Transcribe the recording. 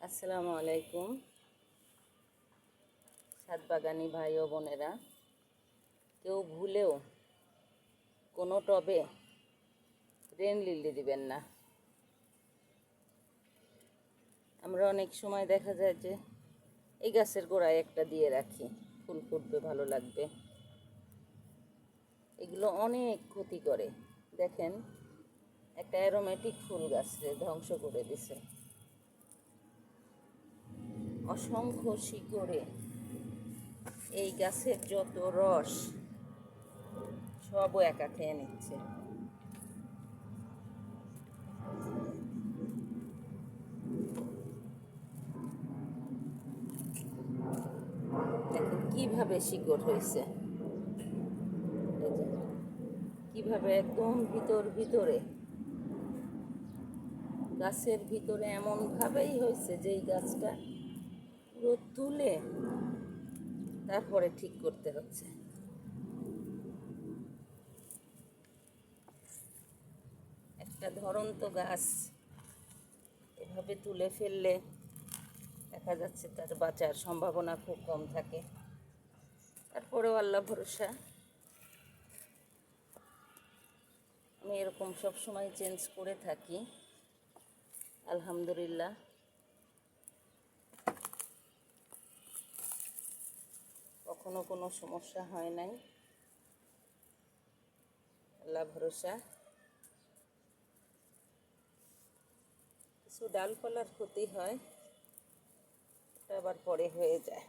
আসসালামু আলাইকুম ছাদ বাগানি ভাই ও বোনেরা, কেউ ভুলেও কোনো টবে রেন লিলি দিবেন না। আমরা অনেক সময় দেখা যায় যে এই গাছের গোড়ায় একটা দিয়ে রাখি, ফুল ফুটবে, ভালো লাগবে। এগুলো অনেক ক্ষতি করে। দেখেন, একটা অ্যারোমেটিক ফুল গাছকে ধ্বংস করে দিছে। অসংখ্য শিকড়ে এই গাছের যত রস সবও একা খেয়ে নিচ্ছে। দেখেন কীভাবে শিকড় হয়েছে, কিভাবে একদম ভিতরে গাছের ভিতরে এমনভাবেই হয়েছে যে এই গাছটা পুরো তুলে তারপরে ঠিক করতে হচ্ছে। একটা ধরন্ত গাছ এভাবে তুলে ফেললে দেখা যাচ্ছে তার বাঁচার সম্ভাবনা খুব কম থাকে। তারপরেও আল্লাহ ভরসা, আমি এরকম সব সময় চেঞ্জ করে থাকি। আলহামদুলিল্লাহ, কখনো কোনো সমস্যা হয় নাই। আল্লাহ ভরসা। কিছু ডালপালার ক্ষতি হয়, এটা আবার পরে হয়ে যায়।